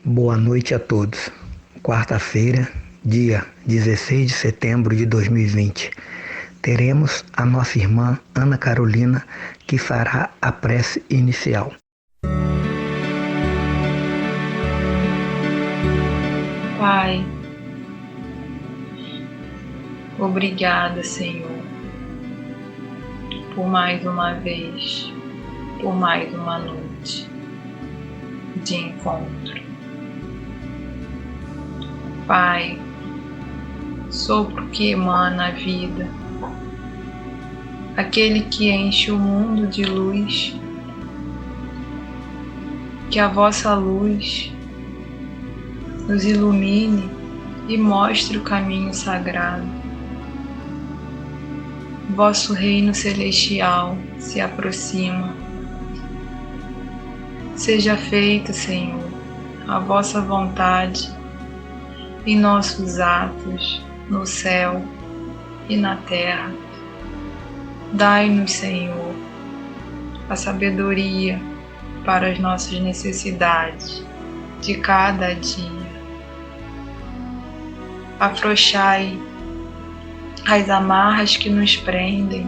Boa noite a todos. Quarta-feira, dia 16 de setembro de 2020, teremos a nossa irmã Ana Carolina, que fará a prece inicial. Pai, obrigada, Senhor, por mais uma vez, por mais uma noite de encontro. Pai, sopro que emana a vida, aquele que enche o mundo de luz, que a vossa luz nos ilumine e mostre o caminho sagrado. Vosso reino celestial se aproxima. Seja feita, Senhor, a vossa vontade em nossos atos, no céu e na terra. Dai-nos, Senhor, a sabedoria para as nossas necessidades de cada dia. Afrouxai as amarras que nos prendem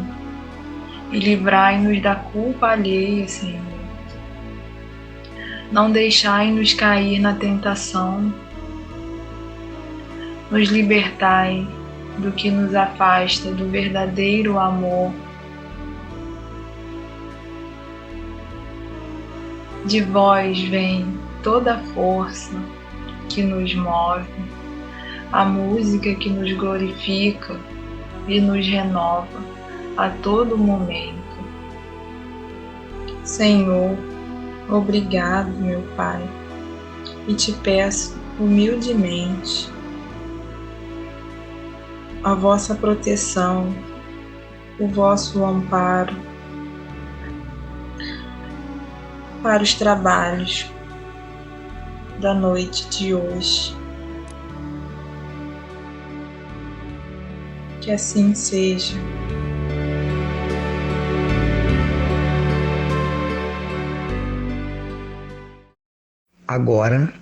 e livrai-nos da culpa alheia, Senhor. Não deixai-nos cair na tentação. Nos libertai do que nos afasta do verdadeiro amor. De vós vem toda a força que nos move, a música que nos glorifica e nos renova a todo momento. Senhor, obrigado, meu Pai, e te peço humildemente a vossa proteção, o vosso amparo para os trabalhos da noite de hoje. Que assim seja. Agora,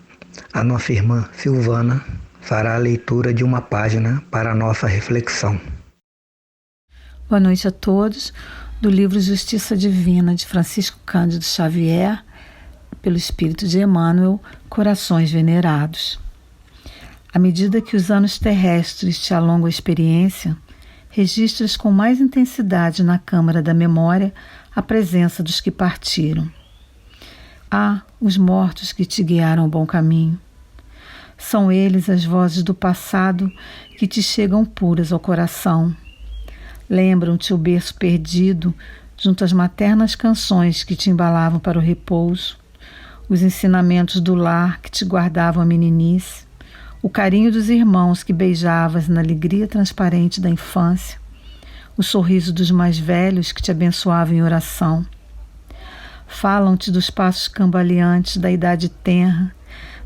a nossa irmã Silvana fará a leitura de uma página para a nossa reflexão. Boa noite a todos, do livro Justiça Divina, de Francisco Cândido Xavier, pelo Espírito de Emmanuel, Corações Venerados. À medida que os anos terrestres te alongam a experiência, registras com mais intensidade na câmara da memória a presença dos que partiram. Os mortos que te guiaram ao bom caminho. São eles as vozes do passado que te chegam puras ao coração. Lembram-te o berço perdido junto às maternas canções que te embalavam para o repouso, os ensinamentos do lar que te guardavam a meninice, o carinho dos irmãos que beijavas na alegria transparente da infância, o sorriso dos mais velhos que te abençoavam em oração. Falam-te dos passos cambaleantes da idade tenra,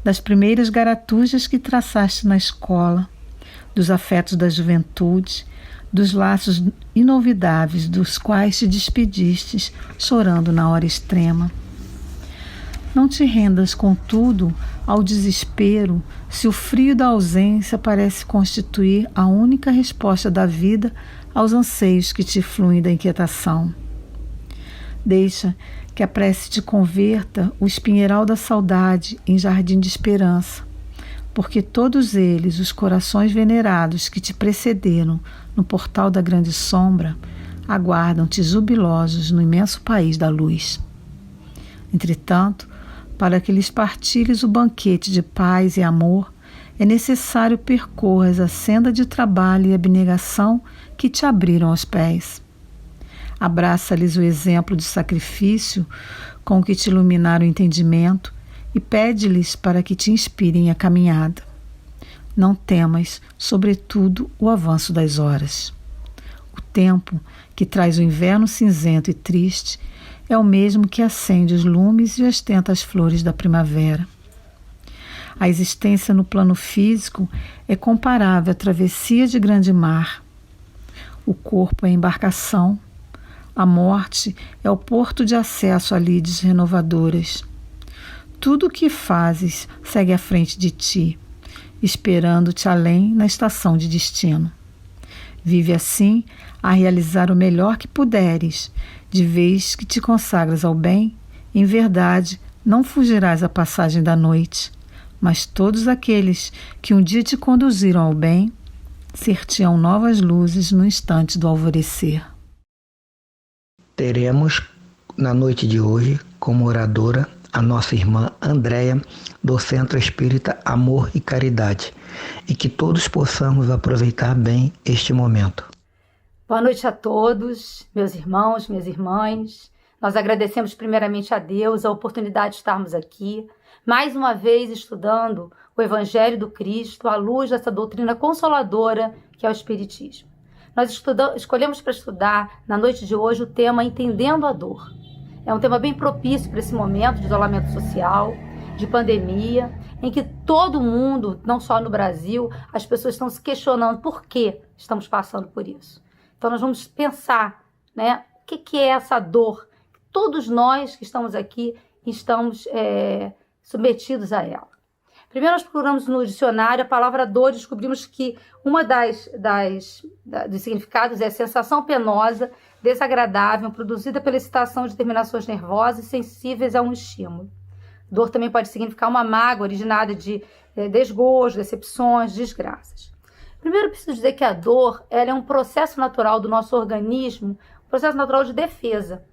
das primeiras garatujas que traçaste na escola, dos afetos da juventude, dos laços inolvidáveis dos quais te despedistes, chorando na hora extrema. Não te rendas, contudo, ao desespero se o frio da ausência parece constituir a única resposta da vida aos anseios que te fluem da inquietação. Deixa que a prece te converta o espinheiral da saudade em jardim de esperança, porque todos eles, os corações venerados que te precederam no portal da grande sombra, aguardam-te jubilosos no imenso país da luz. Entretanto, para que lhes partilhes o banquete de paz e amor, é necessário percorras a senda de trabalho e abnegação que te abriram aos pés. Abraça-lhes o exemplo de sacrifício com que te iluminaram o entendimento e pede-lhes para que te inspirem a caminhada. Não temas, sobretudo, o avanço das horas. O tempo, que traz o inverno cinzento e triste, é o mesmo que acende os lumes e ostenta as flores da primavera. A existência no plano físico é comparável à travessia de grande mar. O corpo é a embarcação, a morte é o porto de acesso a lides renovadoras. tudo o que fazes segue à frente de ti, esperando-te além na estação de destino. Vive assim a realizar o melhor que puderes, de vez que te consagras ao bem, em verdade não fugirás à passagem da noite, mas todos aqueles que um dia te conduziram ao bem, ser-te-ão novas luzes no instante do alvorecer. Teremos na noite de hoje como oradora a nossa irmã Andréia, do Centro Espírita Amor e Caridade, e que todos possamos aproveitar bem este momento. Boa noite a todos, meus irmãos, minhas irmãs. Nós agradecemos primeiramente a Deus a oportunidade de estarmos aqui, mais uma vez estudando o Evangelho do Cristo à luz dessa doutrina consoladora que é o Espiritismo. Nós escolhemos para estudar na noite de hoje o tema Entendendo a Dor. É um tema bem propício para esse momento de isolamento social, de pandemia, em que todo mundo, não só no Brasil, as pessoas estão se questionando por que estamos passando por isso. Então nós vamos pensar, né, o que é essa dor. Todos nós que estamos aqui estamos submetidos a ela. Primeiro nós procuramos no dicionário a palavra dor e descobrimos que uma dos significados é sensação penosa, desagradável, produzida pela excitação de terminações nervosas e sensíveis a um estímulo. Dor também pode significar uma mágoa originada de desgosto, decepções, desgraças. Primeiro, preciso dizer que a dor ela é um processo natural do nosso organismo, um processo natural de defesa.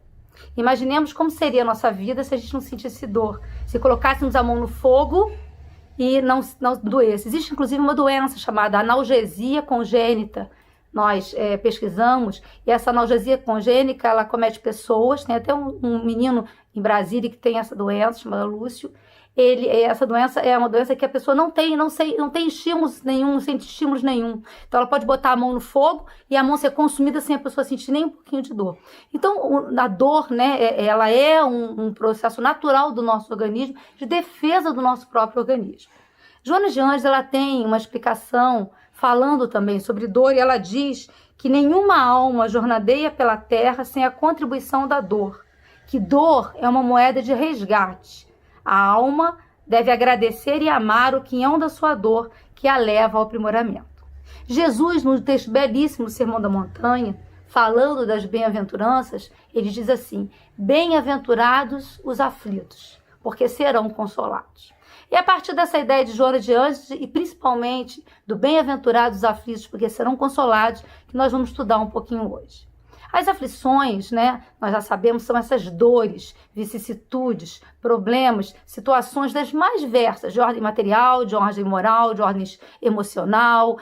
Imaginemos como seria a nossa vida se a gente não sentisse dor. Se colocássemos a mão no fogo e não doesse. Existe, inclusive, uma doença chamada analgesia congênita. Nós pesquisamos, e essa analgesia congênita, ela comete pessoas, tem até um menino em Brasília que tem essa doença, chamada Lúcio. Essa doença é uma doença que a pessoa não tem estímulos nenhum, não sente estímulos nenhum. Então ela pode botar a mão no fogo e a mão ser consumida sem a pessoa sentir nem um pouquinho de dor. Então a dor, né, ela é um processo natural do nosso organismo, de defesa do nosso próprio organismo. Joana de Anjos, ela tem uma explicação falando também sobre dor, e ela diz que nenhuma alma jornadeia pela terra sem a contribuição da dor, que dor é uma moeda de resgate. A alma deve agradecer e amar o quinhão da sua dor, que a leva ao aprimoramento. Jesus, no texto belíssimo do Sermão da Montanha, falando das bem-aventuranças, ele diz assim: bem-aventurados os aflitos, porque serão consolados. E a partir dessa ideia de Joana de Anjos, e principalmente do bem-aventurados os aflitos, porque serão consolados, que nós vamos estudar um pouquinho hoje. As aflições, né, nós já sabemos, são essas dores, vicissitudes, problemas, situações das mais diversas, de ordem material, de ordem moral, de ordem emocional.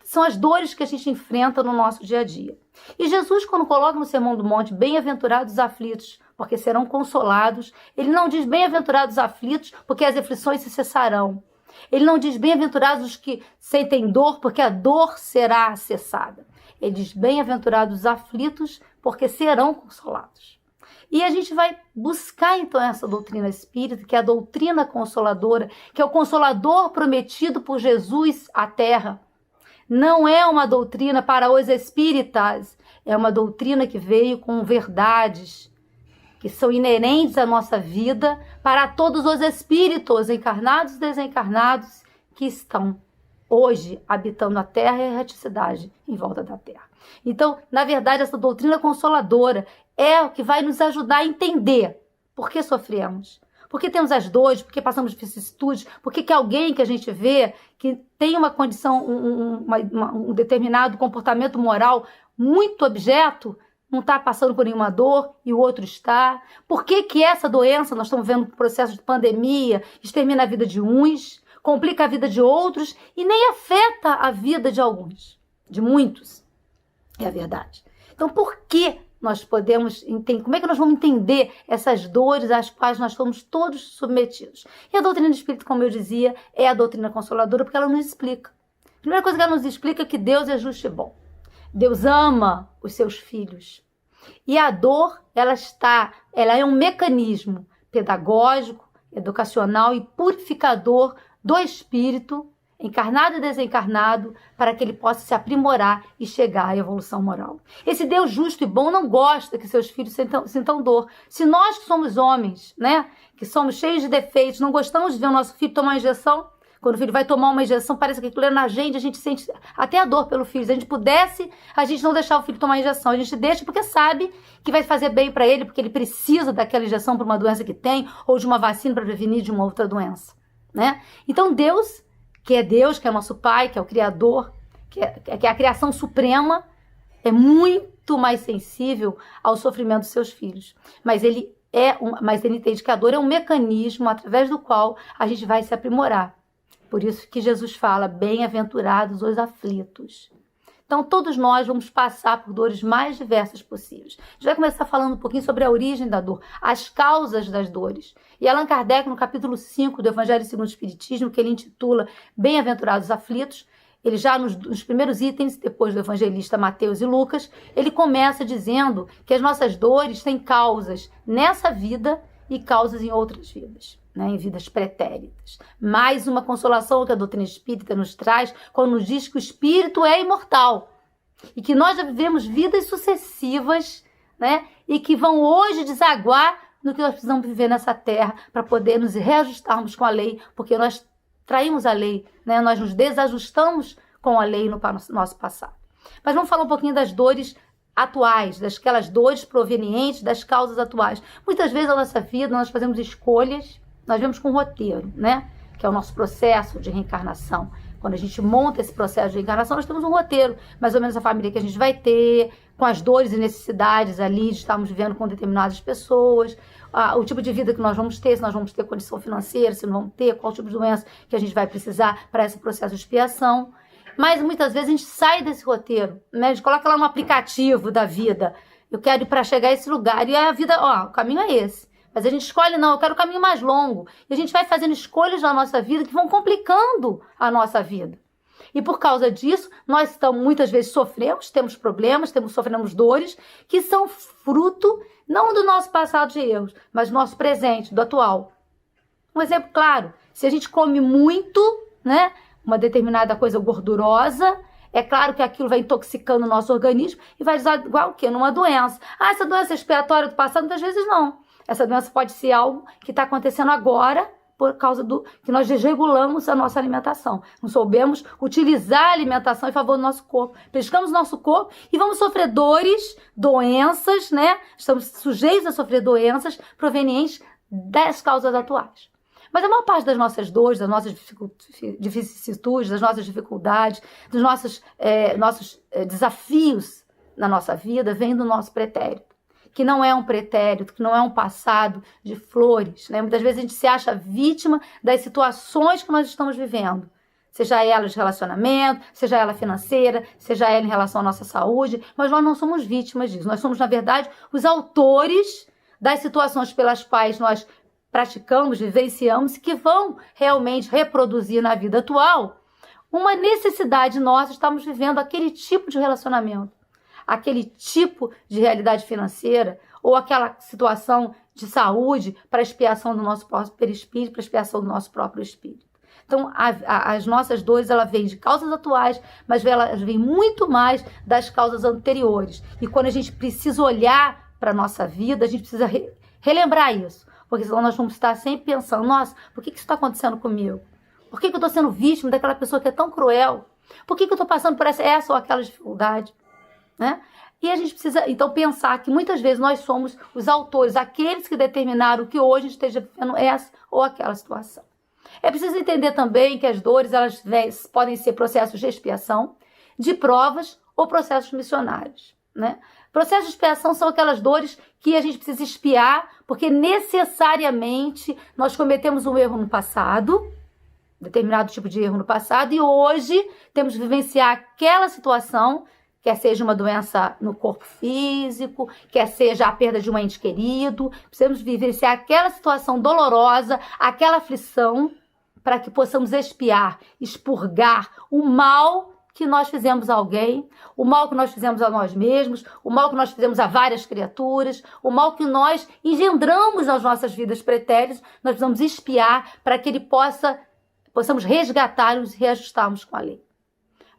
São as dores que a gente enfrenta no nosso dia a dia. E Jesus, quando coloca no Sermão do Monte, bem-aventurados os aflitos, porque serão consolados, ele não diz bem-aventurados os aflitos, porque as aflições se cessarão. Ele não diz bem-aventurados os que sentem dor, porque a dor será cessada. Ele diz bem-aventurados os aflitos, porque serão consolados. E a gente vai buscar então essa doutrina espírita, que é a doutrina consoladora, que é o consolador prometido por Jesus à terra. Não é uma doutrina para os espíritas, é uma doutrina que veio com verdades que são inerentes à nossa vida para todos os espíritos, encarnados e desencarnados, que estão hoje habitando a Terra e a erraticidade em volta da Terra. Então, na verdade, essa doutrina consoladora é o que vai nos ajudar a entender por que sofremos, por que temos as dores, por que passamos vicissitudes, por que alguém que a gente vê que tem uma condição, um determinado comportamento moral muito objeto, não está passando por nenhuma dor e o outro está. Por que essa doença, nós estamos vendo um processo de pandemia, extermina a vida de uns, complica a vida de outros e nem afeta a vida de alguns, de muitos. É a verdade. Então, por que nós podemos entender, como é que nós vamos entender essas dores às quais nós fomos todos submetidos? E a doutrina espírita, como eu dizia, é a doutrina consoladora, porque ela nos explica. A primeira coisa que ela nos explica é que Deus é justo e bom. Deus ama os seus filhos. E a dor, ela é um mecanismo pedagógico, educacional e purificador do espírito encarnado e desencarnado, para que ele possa se aprimorar e chegar à evolução moral. Esse Deus justo e bom não gosta que seus filhos sintam dor. Se nós que somos homens, né, que somos cheios de defeitos, não gostamos de ver o nosso filho tomar uma injeção, quando o filho vai tomar uma injeção, parece que aquilo é na gente, a gente sente até a dor pelo filho. Se a gente pudesse, a gente não deixar o filho tomar injeção. A gente deixa porque sabe que vai fazer bem para ele, porque ele precisa daquela injeção para uma doença que tem, ou de uma vacina para prevenir de uma outra doença, né? Então Deus, que é nosso Pai, que é o Criador, que é a criação suprema, é muito mais sensível ao sofrimento dos seus filhos. Mas ele entende que a dor é um mecanismo através do qual a gente vai se aprimorar. Por isso que Jesus fala, bem-aventurados os aflitos. Então, todos nós vamos passar por dores mais diversas possíveis. A gente vai começar falando um pouquinho sobre a origem da dor, as causas das dores. E Allan Kardec, no capítulo 5 do Evangelho segundo o Espiritismo, que ele intitula Bem-aventurados os aflitos, ele já nos primeiros itens, depois do evangelista Mateus e Lucas, ele começa dizendo que as nossas dores têm causas nessa vida e causas em outras vidas, né, em vidas pretéritas. Mais uma consolação que a doutrina espírita nos traz quando nos diz que o espírito é imortal e que nós já vivemos vidas sucessivas, né, e que vão hoje desaguar no que nós precisamos viver nessa terra para poder nos reajustarmos com a lei, porque nós traímos a lei, né, nós nos desajustamos com a lei no nosso passado. Mas vamos falar um pouquinho das dores atuais, daquelas dores provenientes das causas atuais. Muitas vezes na nossa vida nós fazemos escolhas, nós vemos com um roteiro, né? Que é o nosso processo de reencarnação. Quando a gente monta esse processo de reencarnação, nós temos um roteiro, mais ou menos a família que a gente vai ter, com as dores e necessidades ali de estarmos vivendo com determinadas pessoas, o tipo de vida que nós vamos ter, se nós vamos ter condição financeira, se não vamos ter, qual tipo de doença que a gente vai precisar para esse processo de expiação. Mas muitas vezes a gente sai desse roteiro, né? A gente coloca lá no aplicativo da vida, eu quero ir para chegar a esse lugar, e a vida, o caminho é esse. Mas a gente escolhe, não, eu quero o caminho mais longo. E a gente vai fazendo escolhas na nossa vida que vão complicando a nossa vida. E por causa disso, nós muitas vezes temos problemas, sofremos dores, que são fruto não do nosso passado de erros, mas do nosso presente, do atual. Um exemplo claro, se a gente come muito, né, uma determinada coisa gordurosa, é claro que aquilo vai intoxicando o nosso organismo e vai igual o quê? Numa doença. Essa doença é expiatória do passado? Muitas vezes não. Essa doença pode ser algo que está acontecendo agora por causa que nós desregulamos a nossa alimentação. Não soubemos utilizar a alimentação em favor do nosso corpo. Pescamos o nosso corpo e vamos sofrer dores, doenças, né? Estamos sujeitos a sofrer doenças provenientes das causas atuais. Mas a maior parte das nossas dores, das nossas vicissitudes, das nossas dificuldades, dos nossos desafios na nossa vida, vem do nosso pretérito. Que não é um pretérito, que não é um passado de flores, né? Muitas vezes a gente se acha vítima das situações que nós estamos vivendo. Seja ela de relacionamento, seja ela financeira, seja ela em relação à nossa saúde, mas nós não somos vítimas disso. Nós somos, na verdade, os autores das situações pelas quais nós praticamos, vivenciamos, que vão realmente reproduzir na vida atual uma necessidade nossa, estamos vivendo aquele tipo de relacionamento, aquele tipo de realidade financeira, ou aquela situação de saúde para expiação do nosso próprio perispírito, para expiação do nosso próprio espírito. Então, as nossas dores, elas vêm de causas atuais, mas elas vêm muito mais das causas anteriores. E quando a gente precisa olhar para a nossa vida, a gente precisa relembrar isso. Porque senão nós vamos estar sempre pensando, nossa, por que isso está acontecendo comigo? Por que eu estou sendo vítima daquela pessoa que é tão cruel? Por que eu estou passando por essa ou aquela dificuldade? Né? E a gente precisa, então, pensar que muitas vezes nós somos os autores, aqueles que determinaram que hoje a gente esteja vivendo essa ou aquela situação. É preciso entender também que as dores elas podem ser processos de expiação, de provas ou processos missionários, né? Processos de expiação são aquelas dores que a gente precisa expiar porque necessariamente nós cometemos um erro no passado, determinado tipo de erro no passado, e hoje temos que vivenciar aquela situação, quer seja uma doença no corpo físico, quer seja a perda de um ente querido, precisamos vivenciar aquela situação dolorosa, aquela aflição, para que possamos expiar, expurgar o mal que nós fizemos a alguém, o mal que nós fizemos a nós mesmos, o mal que nós fizemos a várias criaturas, o mal que nós engendramos nas nossas vidas pretéritas, nós precisamos expiar para que ele possa possamos resgatá-los e reajustarmos com a lei.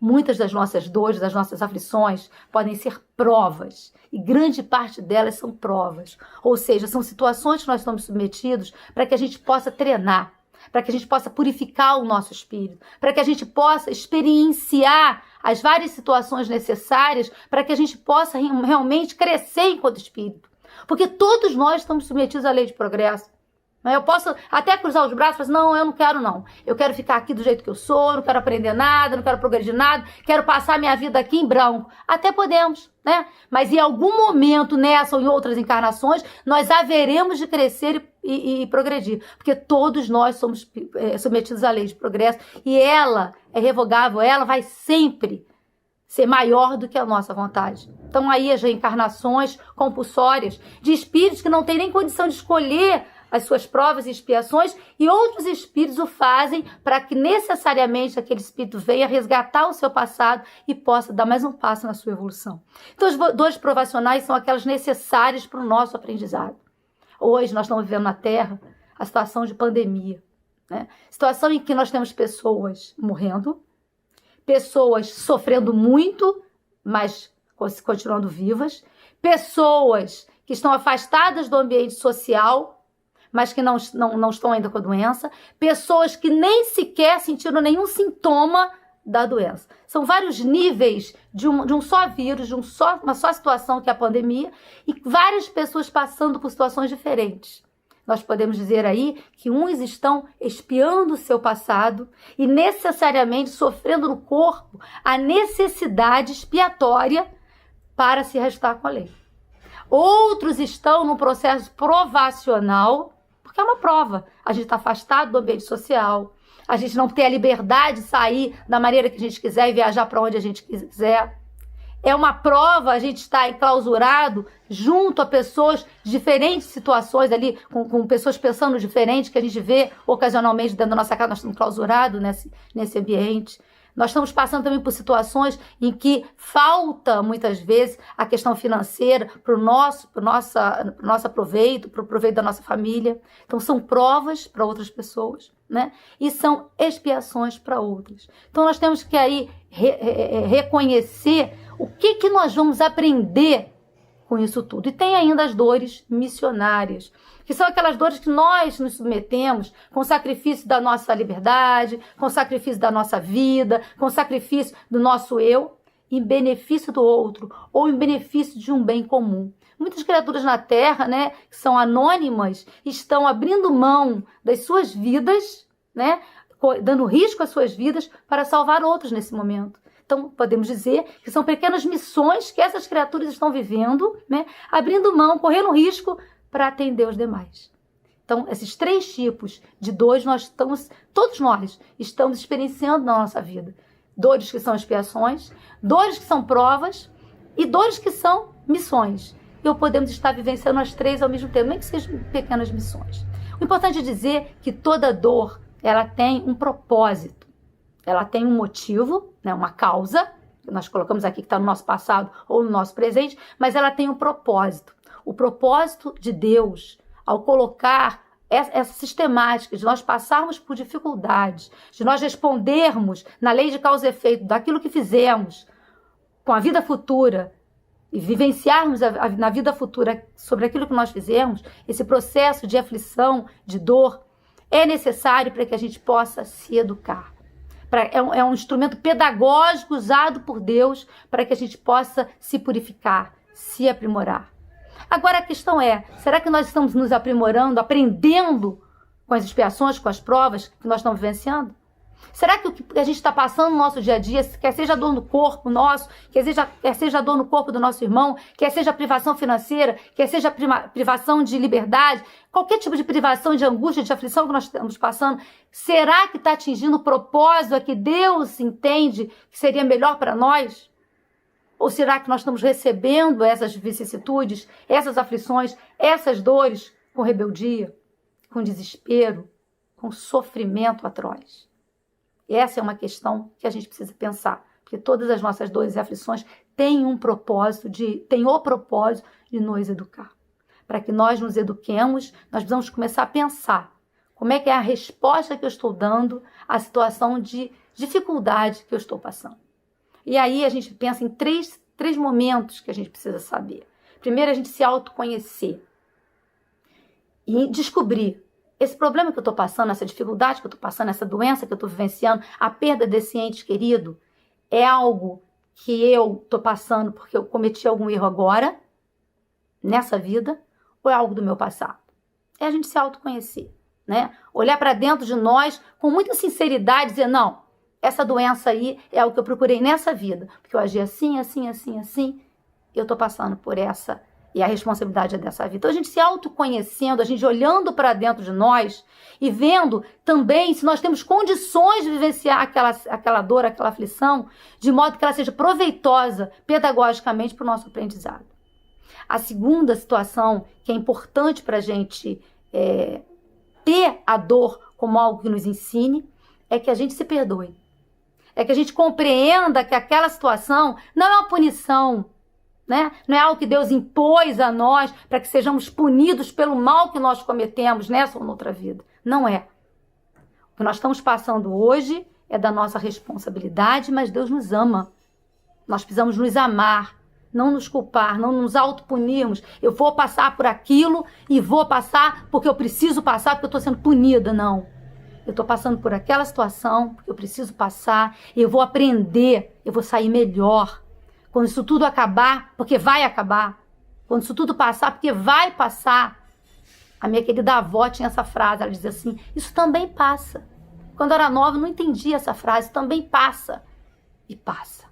Muitas das nossas dores, das nossas aflições podem ser provas, e grande parte delas são provas. Ou seja, são situações que nós estamos submetidos para que a gente possa treinar, para que a gente possa purificar o nosso espírito, para que a gente possa experienciar as várias situações necessárias para que a gente possa realmente crescer enquanto espírito. Porque todos nós estamos submetidos à lei de progresso. Eu posso até cruzar os braços e falar assim, não, eu não quero não. Eu quero ficar aqui do jeito que eu sou, não quero aprender nada, não quero progredir nada, quero passar minha vida aqui em branco. Até podemos, né? Mas em algum momento, nessa ou em outras encarnações, nós haveremos de crescer e progredir. Porque todos nós somos submetidos à lei de progresso e ela é revogável, ela vai sempre ser maior do que a nossa vontade. Então aí as reencarnações compulsórias de espíritos que não têm nem condição de escolher as suas provas e expiações, e outros espíritos o fazem para que necessariamente aquele espírito venha resgatar o seu passado e possa dar mais um passo na sua evolução. Então as dores provacionais são aquelas necessárias para o nosso aprendizado. Hoje nós estamos vivendo na Terra a situação de pandemia, né? Situação em que nós temos pessoas morrendo, pessoas sofrendo muito, mas continuando vivas, pessoas que estão afastadas do ambiente social, mas que não estão ainda com a doença, pessoas que nem sequer sentiram nenhum sintoma da doença. São vários níveis de um só vírus, de uma só situação que é a pandemia, e várias pessoas passando por situações diferentes. Nós podemos dizer aí que uns estão expiando o seu passado e necessariamente sofrendo no corpo a necessidade expiatória para se reajustar com a lei. Outros estão num processo provacional, porque é uma prova. A gente está afastado do ambiente social, a gente não tem a liberdade de sair da maneira que a gente quiser e viajar para onde a gente quiser. É uma prova a gente estar enclausurado junto a pessoas de diferentes situações ali, com pessoas pensando diferente, que a gente vê ocasionalmente dentro da nossa casa, nós estamos enclausurados nesse ambiente. Nós estamos passando também por situações em que falta, muitas vezes, a questão financeira para o nosso proveito, para o proveito da nossa família. Então, são provas para outras pessoas, né? E são expiações para outras. Então, nós temos que aí reconhecer o que nós vamos aprender com isso tudo. E tem ainda as dores missionárias, que são aquelas dores que nós nos submetemos com o sacrifício da nossa liberdade, com o sacrifício da nossa vida, com o sacrifício do nosso eu, em benefício do outro, ou em benefício de um bem comum. Muitas criaturas na Terra, né, que são anônimas, estão abrindo mão das suas vidas, né, dando risco às suas vidas para salvar outros nesse momento. Então, podemos dizer que são pequenas missões que essas criaturas estão vivendo, né, abrindo mão, correndo risco para atender os demais. Então, esses três tipos de dores todos nós estamos experienciando na nossa vida. Dores que são expiações, dores que são provas e dores que são missões. E podemos estar vivenciando as três ao mesmo tempo, nem que sejam pequenas missões. O importante é dizer que toda dor, ela tem um propósito. Ela tem um motivo, né, uma causa, que nós colocamos aqui que está no nosso passado ou no nosso presente, mas ela tem um propósito. O propósito de Deus, ao colocar essa sistemática de nós passarmos por dificuldades, de nós respondermos na lei de causa e efeito daquilo que fizemos com a vida futura e vivenciarmos na vida futura sobre aquilo que nós fizemos, esse processo de aflição, de dor, é necessário para que a gente possa se educar. É um instrumento pedagógico usado por Deus para que a gente possa se purificar, se aprimorar. Agora a questão é, será que nós estamos nos aprimorando, aprendendo com as expiações, com as provas que nós estamos vivenciando? Será que o que a gente está passando no nosso dia a dia, quer seja a dor no corpo nosso, quer seja a dor no corpo do nosso irmão, quer seja a privação financeira, quer seja a privação de liberdade, qualquer tipo de privação, de angústia, de aflição que nós estamos passando, será que está atingindo o propósito a que Deus entende que seria melhor para nós? Ou será que nós estamos recebendo essas vicissitudes, essas aflições, essas dores com rebeldia, com desespero, com sofrimento atroz? E essa é uma questão que a gente precisa pensar, porque todas as nossas dores e aflições têm o propósito de nos educar. Para que nós nos eduquemos, nós precisamos começar a pensar Como é que é a resposta que eu estou dando à situação de dificuldade que eu estou passando? E aí a gente pensa em três momentos que a gente precisa saber. Primeiro, a gente se autoconhecer e descobrir esse problema que eu estou passando, essa dificuldade que eu estou passando, essa doença que eu estou vivenciando, a perda desse ente querido, é algo que eu estou passando porque eu cometi algum erro agora, nessa vida, ou é algo do meu passado? É a gente se autoconhecer, né? Olhar para dentro de nós com muita sinceridade e dizer, não, essa doença aí é o que eu procurei nessa vida, porque eu agi assim, assim, assim, assim, eu estou passando por essa, e a responsabilidade é dessa vida. Então a gente se autoconhecendo, a gente olhando para dentro de nós e vendo também se nós temos condições de vivenciar aquela dor, aquela aflição, de modo que ela seja proveitosa pedagogicamente para o nosso aprendizado. A segunda situação que é importante para a gente ter a dor como algo que nos ensine é que a gente se perdoe. É que a gente compreenda que aquela situação não é uma punição, né? Não é algo que Deus impôs a nós para que sejamos punidos pelo mal que nós cometemos nessa ou noutra vida. Não é. O que nós estamos passando hoje é da nossa responsabilidade, mas Deus nos ama. Nós precisamos nos amar, não nos culpar, não nos autopunirmos. Eu vou passar por aquilo e vou passar porque eu preciso passar, porque eu estou sendo punida. Não. Eu estou passando por aquela situação porque eu preciso passar e eu vou aprender, eu vou sair melhor. Quando isso tudo acabar, porque vai acabar. Quando isso tudo passar, porque vai passar. A minha querida avó tinha essa frase, ela dizia assim, isso também passa. Quando eu era nova, eu não entendia essa frase, também passa. E passa.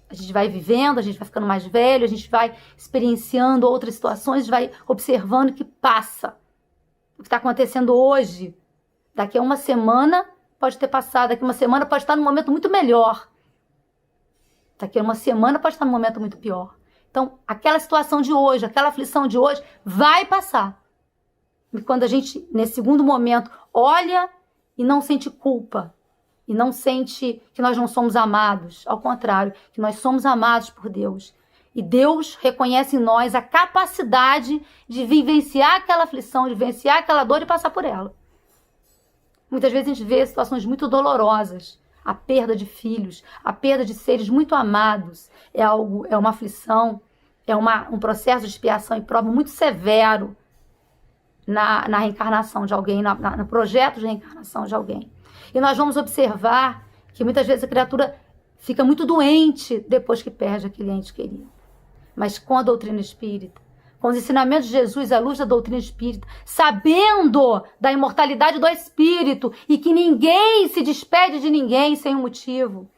A gente vai vivendo, a gente vai ficando mais velho, a gente vai experienciando outras situações, a gente vai observando que passa. O que está acontecendo hoje, daqui a uma semana pode ter passado, daqui a uma semana pode estar num momento muito melhor. Daqui a uma semana pode estar num momento muito pior. Então, aquela situação de hoje, aquela aflição de hoje, vai passar. E quando a gente, nesse segundo momento, olha e não sente culpa, e não sente que nós não somos amados, ao contrário, que nós somos amados por Deus. E Deus reconhece em nós a capacidade de vivenciar aquela aflição, de vivenciar aquela dor e passar por ela. Muitas vezes a gente vê situações muito dolorosas, a perda de filhos, a perda de seres muito amados, é uma aflição, é um processo de expiação e prova muito severo na reencarnação de alguém, no projeto de reencarnação de alguém. E nós vamos observar que muitas vezes a criatura fica muito doente depois que perde aquele ente querido. Mas com a doutrina espírita, com os ensinamentos de Jesus à luz da doutrina espírita, sabendo da imortalidade do espírito e que ninguém se despede de ninguém sem um motivo,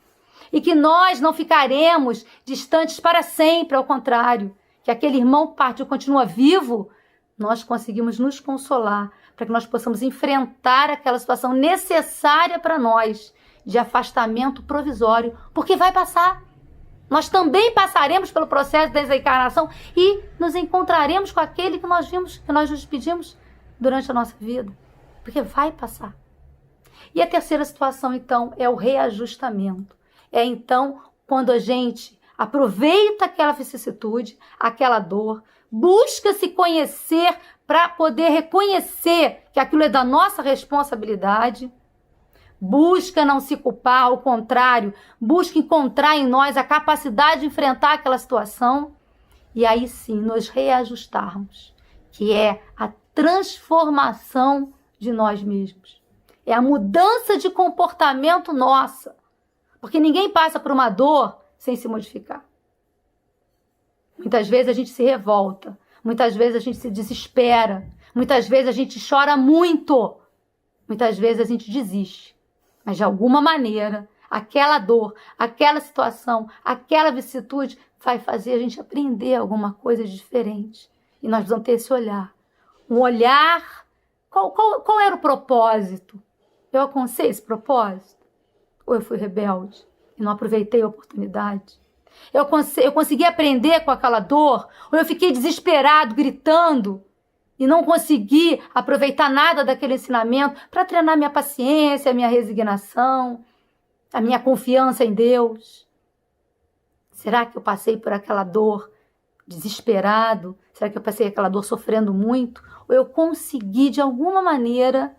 e que nós não ficaremos distantes para sempre, ao contrário, que aquele irmão que partiu continua vivo, nós conseguimos nos consolar para que nós possamos enfrentar aquela situação necessária para nós de afastamento provisório, porque vai passar. Nós também passaremos pelo processo da desencarnação e nos encontraremos com aquele que nós vimos, que nós nos pedimos durante a nossa vida. Porque vai passar. E a terceira situação, então, é o reajustamento. É, então, quando a gente aproveita aquela vicissitude, aquela dor, busca se conhecer para poder reconhecer que aquilo é da nossa responsabilidade, busca não se culpar, ao contrário, busca encontrar em nós a capacidade de enfrentar aquela situação e aí sim nos reajustarmos, que é a transformação de nós mesmos. É a mudança de comportamento nossa, porque ninguém passa por uma dor sem se modificar. Muitas vezes a gente se revolta, muitas vezes a gente se desespera, muitas vezes a gente chora muito, muitas vezes a gente desiste. Mas, de alguma maneira, aquela dor, aquela situação, aquela vicissitude vai fazer a gente aprender alguma coisa diferente. E nós precisamos ter esse olhar. Um olhar... Qual era o propósito? Eu alcancei esse propósito? Ou eu fui rebelde e não aproveitei a oportunidade? Eu consegui aprender com aquela dor? Ou eu fiquei desesperado, gritando? E não consegui aproveitar nada daquele ensinamento para treinar minha paciência, a minha resignação, a minha confiança em Deus. Será que eu passei por aquela dor desesperado? Será que eu passei aquela dor sofrendo muito? Ou eu consegui, de alguma maneira,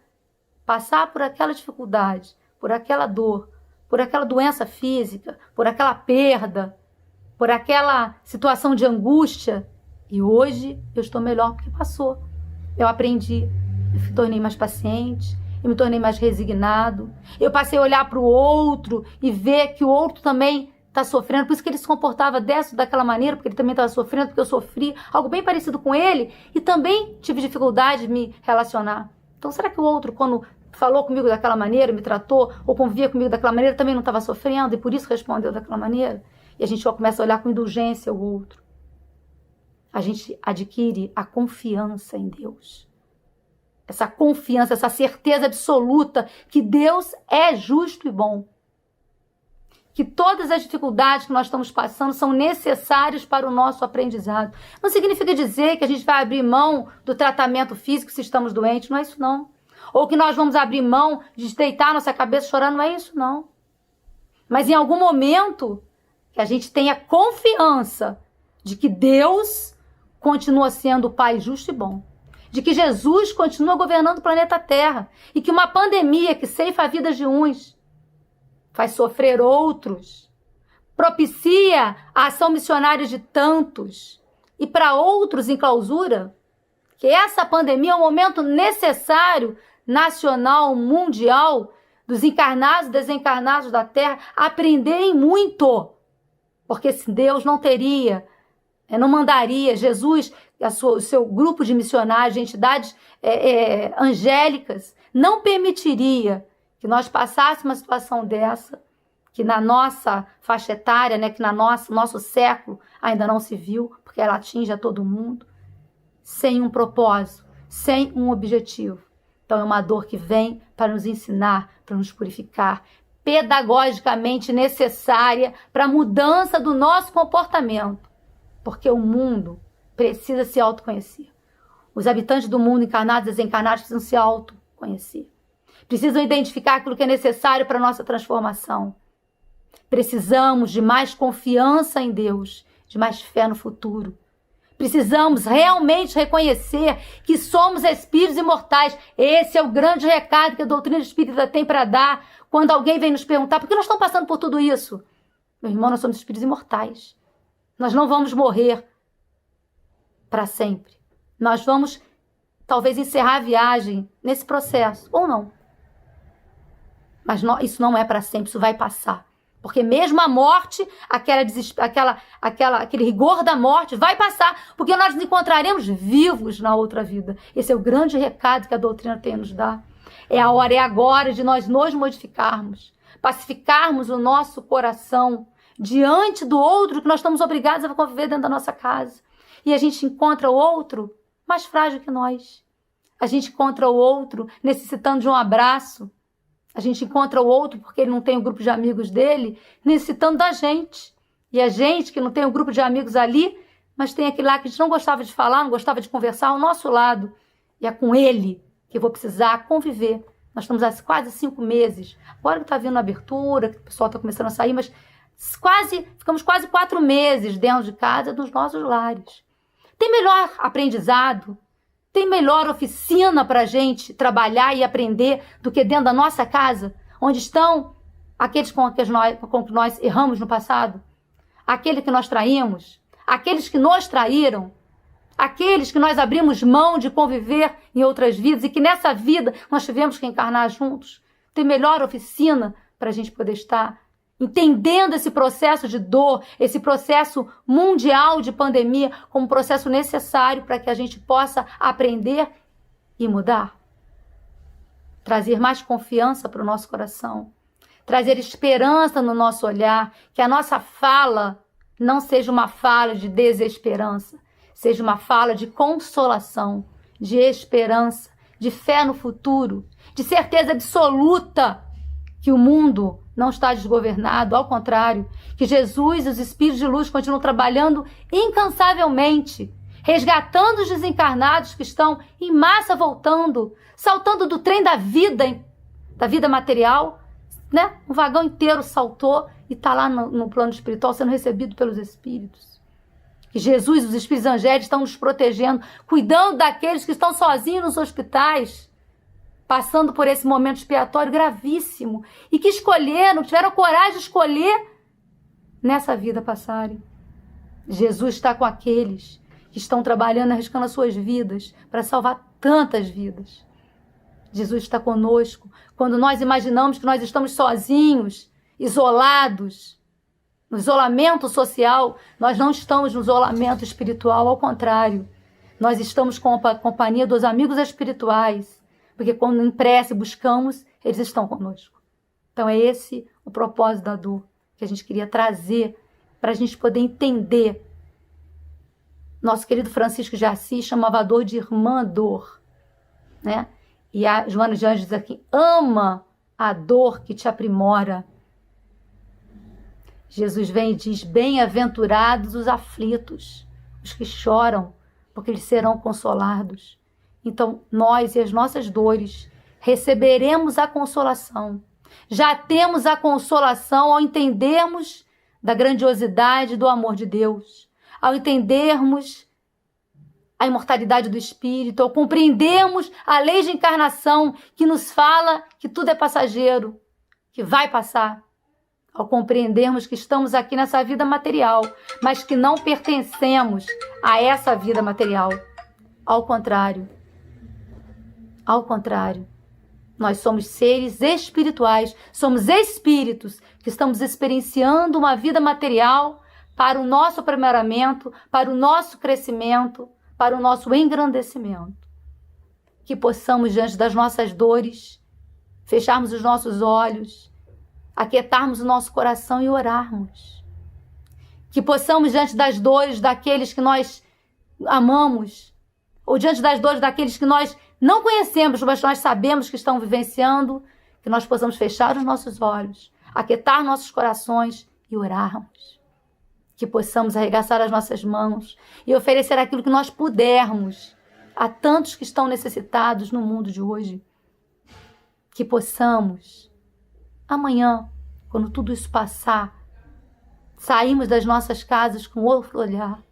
passar por aquela dificuldade, por aquela dor, por aquela doença física, por aquela perda, por aquela situação de angústia. E hoje eu estou melhor porque passou. Eu aprendi, eu me tornei mais paciente, eu me tornei mais resignado. Eu passei a olhar para o outro e ver que o outro também está sofrendo. Por isso que ele se comportava daquela maneira, porque ele também estava sofrendo, porque eu sofri algo bem parecido com ele e também tive dificuldade de me relacionar. Então será que o outro, quando falou comigo daquela maneira, me tratou ou convivia comigo daquela maneira, também não estava sofrendo e por isso respondeu daquela maneira? E a gente começa a olhar com indulgência o outro. A gente adquire a confiança em Deus. Essa confiança, essa certeza absoluta que Deus é justo e bom. Que todas as dificuldades que nós estamos passando são necessárias para o nosso aprendizado. Não significa dizer que a gente vai abrir mão do tratamento físico se estamos doentes, não é isso não. Ou que nós vamos abrir mão de deitar nossa cabeça chorando, não é isso não. Mas em algum momento que a gente tenha confiança de que Deus continua sendo o Pai justo e bom. De que Jesus continua governando o planeta Terra. E que uma pandemia que ceifa a vida de uns faz sofrer outros, propicia a ação missionária de tantos e para outros em clausura, que essa pandemia é um momento necessário, nacional, mundial, dos encarnados e desencarnados da Terra aprenderem muito, porque se Deus não teria, não mandaria Jesus, o seu grupo de missionários, de entidades angélicas, não permitiria que nós passássemos uma situação dessa, que na nossa faixa etária, né, que no nosso século ainda não se viu, porque ela atinge a todo mundo, sem um propósito, sem um objetivo. Então é uma dor que vem para nos ensinar, para nos purificar, pedagogicamente necessária para a mudança do nosso comportamento, porque o mundo precisa se autoconhecer. Os habitantes do mundo, encarnados e desencarnados, precisam se autoconhecer. Precisam identificar aquilo que é necessário para a nossa transformação. Precisamos de mais confiança em Deus, de mais fé no futuro. Precisamos realmente reconhecer que somos espíritos imortais. Esse é o grande recado que a doutrina espírita tem para dar quando alguém vem nos perguntar por que nós estamos passando por tudo isso. Meu irmão, nós somos espíritos imortais. Nós não vamos morrer para sempre. Nós vamos, talvez, encerrar a viagem nesse processo, ou não. Mas isso não é para sempre, isso vai passar. Porque mesmo a morte, aquele rigor da morte vai passar, porque nós nos encontraremos vivos na outra vida. Esse é o grande recado que a doutrina tem a nos dar. É a hora, é agora de nós nos modificarmos, pacificarmos o nosso coração diante do outro que nós estamos obrigados a conviver dentro da nossa casa. E a gente encontra o outro mais frágil que nós. A gente encontra o outro necessitando de um abraço. A gente encontra o outro porque ele não tem o grupo de amigos dele, necessitando da gente. E a gente que não tem o grupo de amigos ali, mas tem aquele lá que a gente não gostava de falar, não gostava de conversar ao nosso lado. E é com ele que eu vou precisar conviver. Nós estamos há quase 5 meses. Agora que está vindo a abertura, que o pessoal está começando a sair, mas ficamos quase 4 meses dentro de casa, dos nossos lares. Tem melhor aprendizado? Tem melhor oficina para a gente trabalhar e aprender do que dentro da nossa casa, onde estão aqueles com que nós erramos no passado, aqueles que nós traímos, aqueles que nos traíram, aqueles que nós abrimos mão de conviver em outras vidas e que nessa vida nós tivemos que encarnar juntos. Tem melhor oficina para a gente poder estar entendendo esse processo de dor, esse processo mundial de pandemia como um processo necessário para que a gente possa aprender e mudar. Trazer mais confiança para o nosso coração, trazer esperança no nosso olhar, que a nossa fala não seja uma fala de desesperança, seja uma fala de consolação, de esperança, de fé no futuro, de certeza absoluta que o mundo não está desgovernado, ao contrário, que Jesus e os Espíritos de Luz continuam trabalhando incansavelmente, resgatando os desencarnados que estão em massa voltando, saltando do trem da vida material, né? Um vagão inteiro saltou e está lá no plano espiritual sendo recebido pelos Espíritos. Que Jesus e os Espíritos angélicos estão nos protegendo, cuidando daqueles que estão sozinhos nos hospitais, passando por esse momento expiatório gravíssimo e que escolheram, tiveram coragem de escolher nessa vida passarem. Jesus está com aqueles que estão trabalhando, arriscando as suas vidas para salvar tantas vidas. Jesus está conosco quando nós imaginamos que nós estamos sozinhos, isolados, no isolamento social. Nós não estamos no isolamento espiritual, ao contrário. Nós estamos com a companhia dos amigos espirituais, porque quando em prece buscamos, eles estão conosco. Então é esse o propósito da dor que a gente queria trazer para a gente poder entender. Nosso querido Francisco de Assis chamava a dor de irmã dor, né? E a Joana de Anjos diz aqui, ama a dor que te aprimora. Jesus vem e diz, bem-aventurados os aflitos, os que choram, porque eles serão consolados. Então, nós e as nossas dores receberemos a consolação. Já temos a consolação ao entendermos da grandiosidade do amor de Deus, ao entendermos a imortalidade do Espírito, ao compreendermos a lei de encarnação que nos fala que tudo é passageiro, que vai passar, ao compreendermos que estamos aqui nessa vida material, mas que não pertencemos a essa vida material. Ao contrário, nós somos seres espirituais, somos espíritos que estamos experienciando uma vida material para o nosso aprimoramento, para o nosso crescimento, para o nosso engrandecimento. Que possamos, diante das nossas dores, fecharmos os nossos olhos, aquietarmos o nosso coração e orarmos. Que possamos, diante das dores daqueles que nós amamos, ou diante das dores daqueles que nós não conhecemos, mas nós sabemos que estão vivenciando, que nós possamos fechar os nossos olhos, aquietar nossos corações e orarmos. Que possamos arregaçar as nossas mãos e oferecer aquilo que nós pudermos a tantos que estão necessitados no mundo de hoje. Que possamos, amanhã, quando tudo isso passar, sairmos das nossas casas com outro olhar.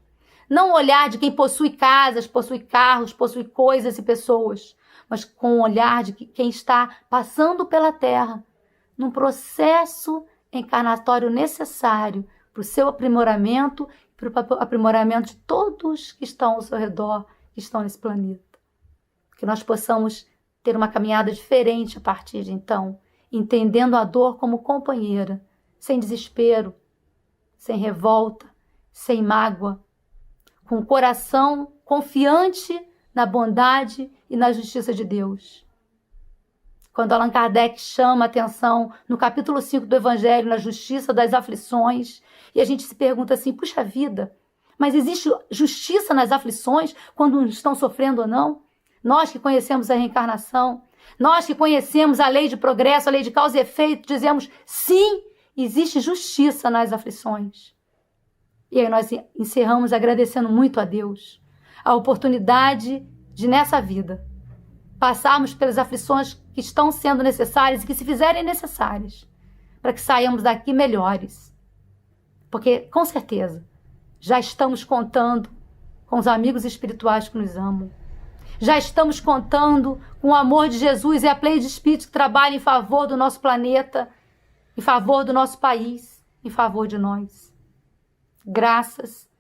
Não o olhar de quem possui casas, possui carros, possui coisas e pessoas, mas com o olhar de quem está passando pela terra, num processo encarnatório necessário para o seu aprimoramento, para o aprimoramento de todos que estão ao seu redor, que estão nesse planeta. Que nós possamos ter uma caminhada diferente a partir de então, entendendo a dor como companheira, sem desespero, sem revolta, sem mágoa, com o coração confiante na bondade e na justiça de Deus. Quando Allan Kardec chama a atenção no capítulo 5 do Evangelho, na justiça das aflições, e a gente se pergunta assim, puxa vida, mas existe justiça nas aflições quando estão sofrendo ou não? Nós que conhecemos a reencarnação, nós que conhecemos a lei de progresso, a lei de causa e efeito, dizemos sim, existe justiça nas aflições. E aí nós encerramos agradecendo muito a Deus a oportunidade de, nessa vida, passarmos pelas aflições que estão sendo necessárias e que se fizerem necessárias, para que saiamos daqui melhores. Porque, com certeza, já estamos contando com os amigos espirituais que nos amam. Já estamos contando com o amor de Jesus e a pleia de espíritos que trabalham em favor do nosso planeta, em favor do nosso país, em favor de nós. Graças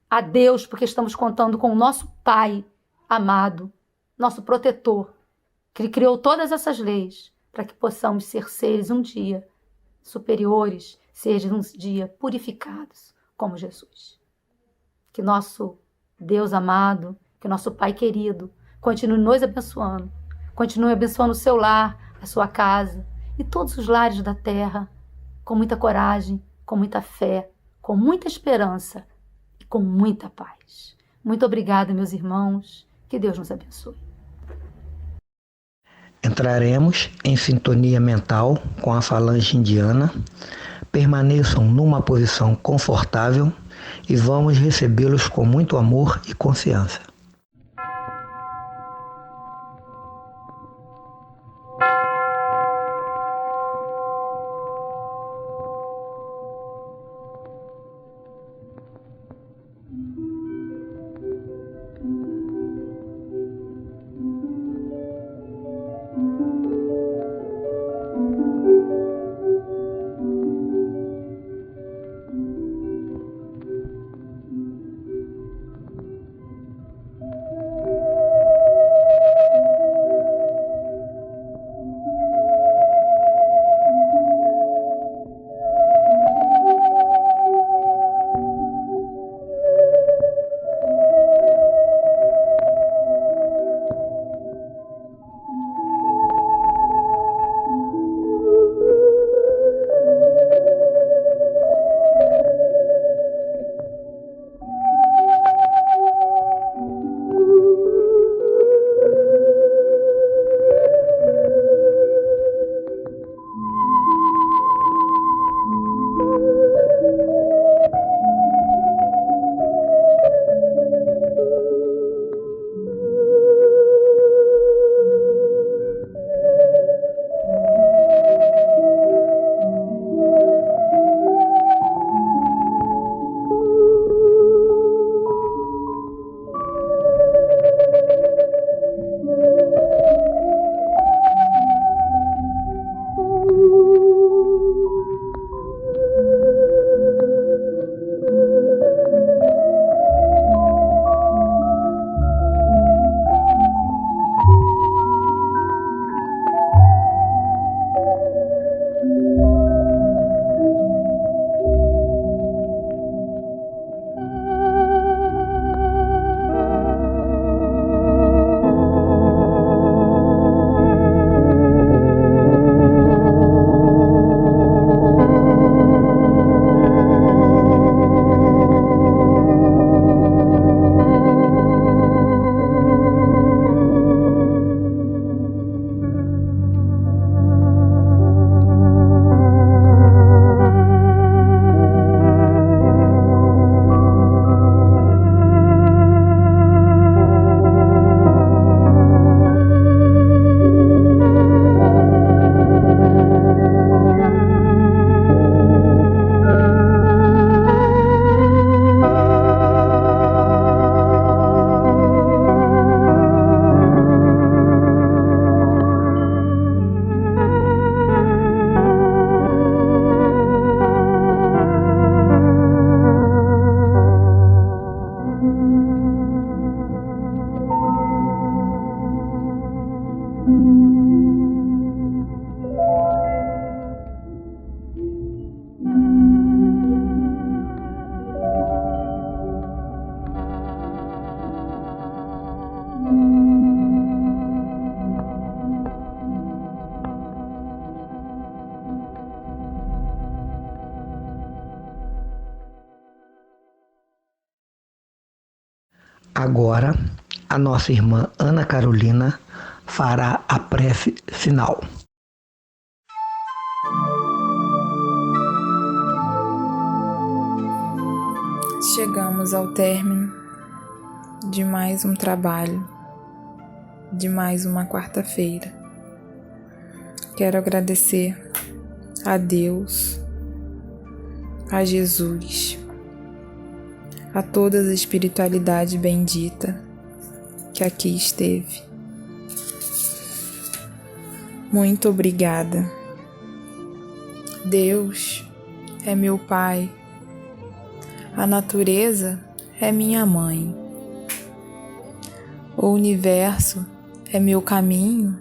a Deus, porque estamos contando com o nosso Pai amado, nosso protetor, que Ele criou todas essas leis para que possamos ser seres um dia superiores, seres um dia purificados como Jesus. Que nosso Deus amado, que nosso Pai querido, continue nos abençoando, continue abençoando o seu lar, a sua casa e todos os lares da terra, com muita coragem, com muita fé, com muita esperança e com muita paz. Muito obrigada, meus irmãos. Que Deus nos abençoe. Entraremos em sintonia mental com a falange indiana. Permaneçam numa posição confortável e vamos recebê-los com muito amor e confiança. Agora, a nossa irmã Ana Carolina fará a prece final. Chegamos ao término de mais um trabalho, de mais uma quarta-feira. Quero agradecer a Deus, a Jesus, a toda a espiritualidade bendita que aqui esteve. Muito obrigada. Deus é meu Pai, a natureza é minha mãe, o universo é meu caminho,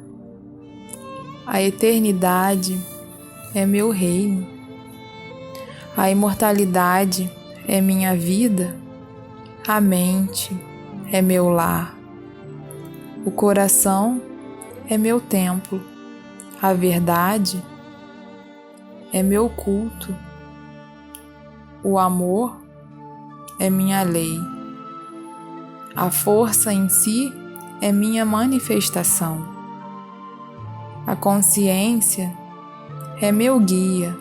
a eternidade é meu reino, a imortalidade é minha vida, a mente é meu lar, o coração é meu templo, a verdade é meu culto, o amor é minha lei, a força em si é minha manifestação, a consciência é meu guia,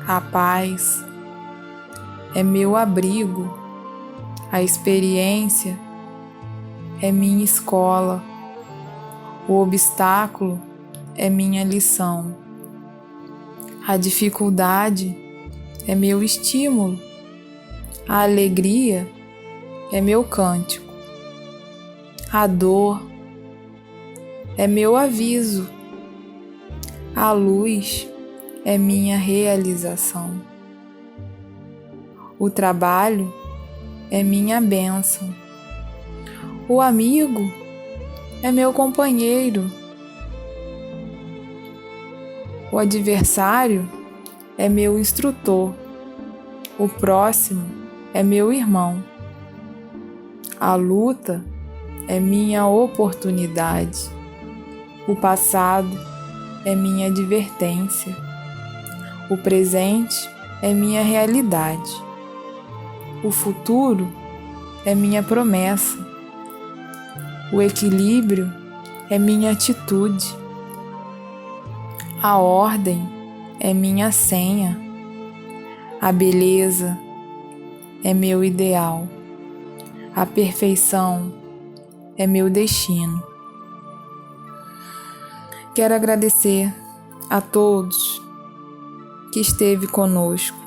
a paz é meu abrigo, a experiência é minha escola, o obstáculo é minha lição, a dificuldade é meu estímulo, a alegria é meu cântico, a dor é meu aviso, a luz é minha realização, o trabalho é minha bênção, o amigo é meu companheiro, o adversário é meu instrutor, o próximo é meu irmão, a luta é minha oportunidade, o passado é minha advertência, o presente é minha realidade, o futuro é minha promessa, o equilíbrio é minha atitude, a ordem é minha senha, a beleza é meu ideal, a perfeição é meu destino. Quero agradecer a todos que esteve conosco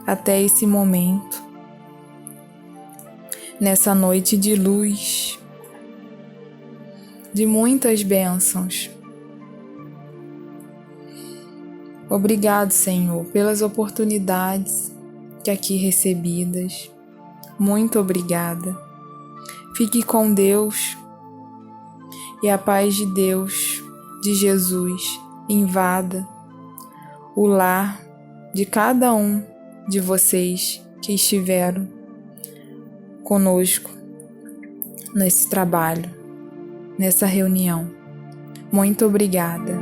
até esse momento, nessa noite de luz, de muitas bênçãos. Obrigado, Senhor, pelas oportunidades que aqui recebidas. Muito obrigada. Fique com Deus e a paz de Deus, de Jesus, invada o lar de cada um de vocês que estiveram conosco nesse trabalho, nessa reunião. Muito obrigada.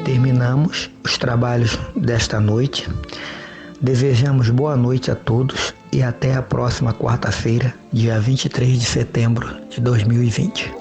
Terminamos os trabalhos desta noite. Desejamos boa noite a todos e até a próxima quarta-feira, dia 23 de setembro de 2020.